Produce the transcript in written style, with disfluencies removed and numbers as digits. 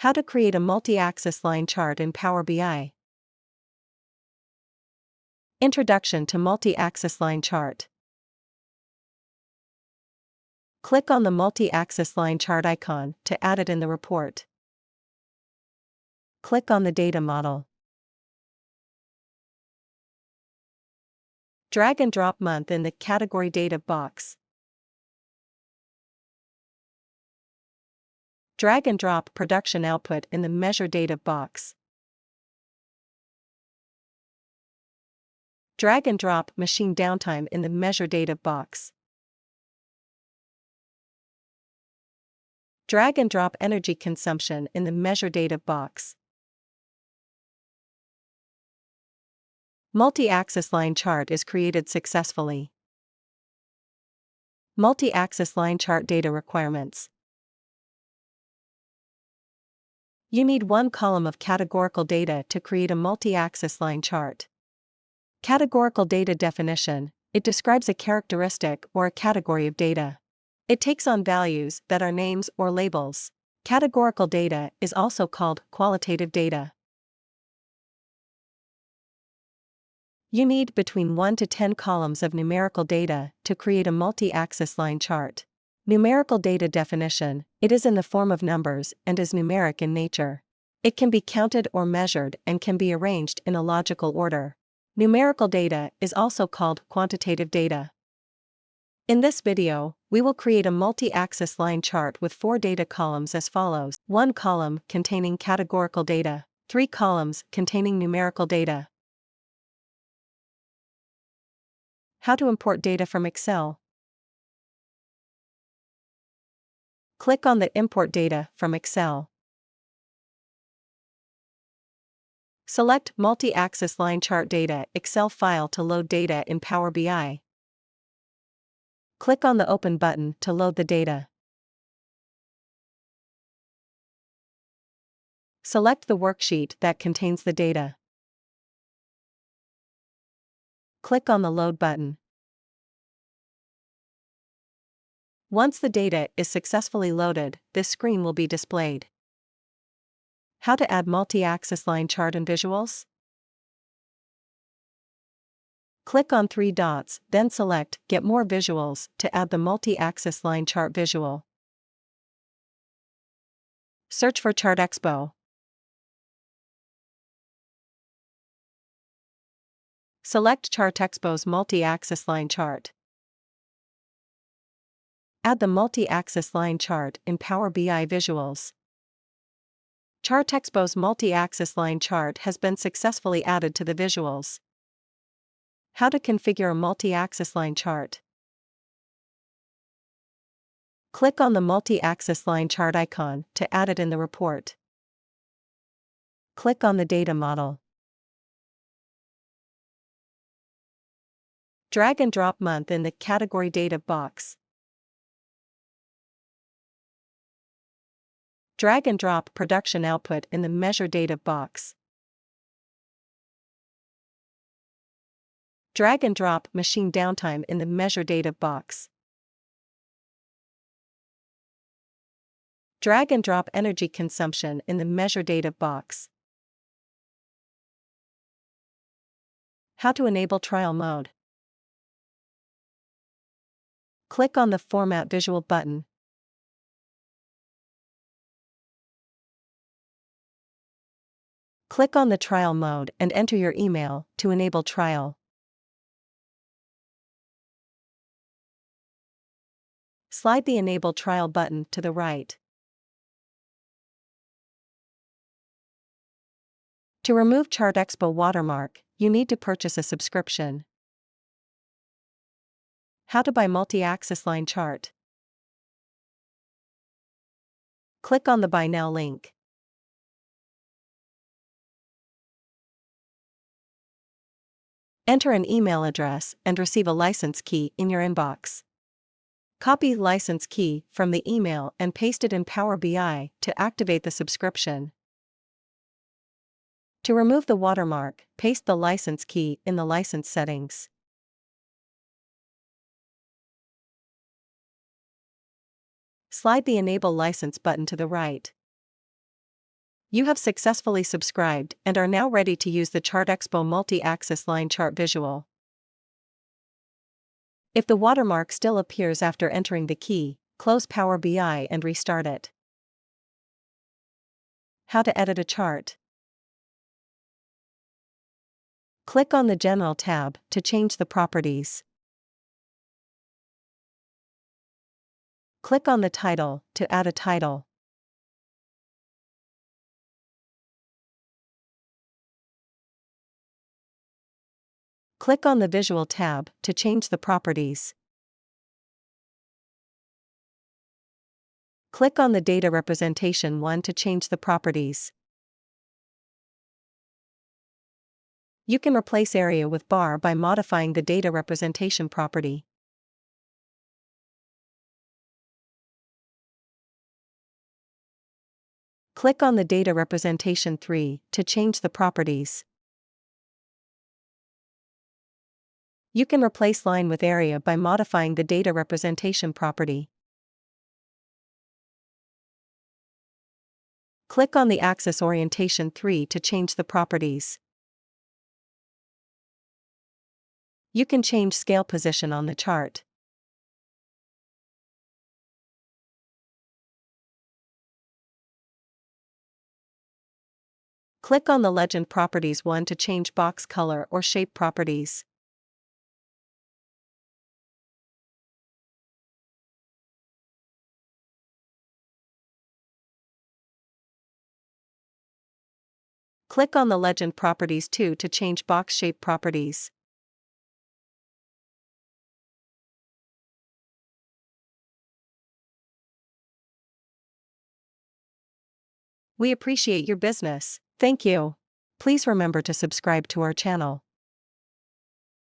How to create a multi-axis line chart in Power BI. Introduction to multi-axis line chart. Click on the multi-axis line chart icon to add it in the report. Click on the data model. Drag and drop month in the Category Data box. Drag and drop production output in the Measure Data box. Drag and drop machine downtime in the Measure Data box. Drag and drop energy consumption in the Measure Data box. Multi-axis line chart is created successfully. Multi-axis line chart data requirements. You need one column of categorical data to create a multi-axis line chart. Categorical data definition: it describes a characteristic or a category of data. It takes on values that are names or labels. Categorical data is also called qualitative data. You need between 1 to 10 columns of numerical data to create a multi-axis line chart. Numerical data definition: it is in the form of numbers and is numeric in nature. It can be counted or measured and can be arranged in a logical order. Numerical data is also called quantitative data. In this video, we will create a multi-axis line chart with 4 data columns as follows: 1 column containing categorical data, 3 columns containing numerical data. How to import data from Excel. Click on the Import Data from Excel. Select Multi-Axis Line Chart Data Excel file to load data in Power BI. Click on the Open button to load the data. Select the worksheet that contains the data. Click on the Load button. Once the data is successfully loaded, this screen will be displayed. How to add multi-axis line chart in visuals? Click on 3 dots, then select Get More Visuals to add the multi-axis line chart visual. Search for ChartExpo. Select ChartExpo's multi-axis line chart. Add the multi-axis line chart in Power BI visuals. ChartExpo's multi-axis line chart has been successfully added to the visuals. How to configure a multi-axis line chart. Click on the multi-axis line chart icon to add it in the report. Click on the data model. Drag and drop month in the Category Data box. Drag and drop production output in the Measure Data box. Drag and drop machine downtime in the Measure Data box. Drag and drop energy consumption in the Measure Data box. How to enable trial mode. Click on the Format Visual button. Click on the trial mode and enter your email to enable trial. Slide the Enable Trial button to the right. To remove ChartExpo watermark, you need to purchase a subscription. How to buy multi-axis line chart. Click on the Buy Now link. Enter an email address and receive a license key in your inbox. Copy license key from the email and paste it in Power BI to activate the subscription. To remove the watermark, paste the license key in the license settings. Slide the Enable License button to the right. You have successfully subscribed and are now ready to use the ChartExpo multi-axis line chart visual. If the watermark still appears after entering the key, close Power BI and restart it. How to edit a chart. Click on the General tab to change the properties. Click on the title to add a title. Click on the Visual tab to change the properties. Click on the Data Representation one to change the properties. You can replace area with bar by modifying the data representation property. Click on the Data Representation 3 to change the properties. You can replace line with area by modifying the data representation property. Click on the Axis Orientation 3 to change the properties. You can change scale position on the chart. Click on the Legend Properties 1 to change box color or shape properties. Click on the Legend Properties 2 to change box shape properties. We appreciate your business. Thank you. Please remember to subscribe to our channel.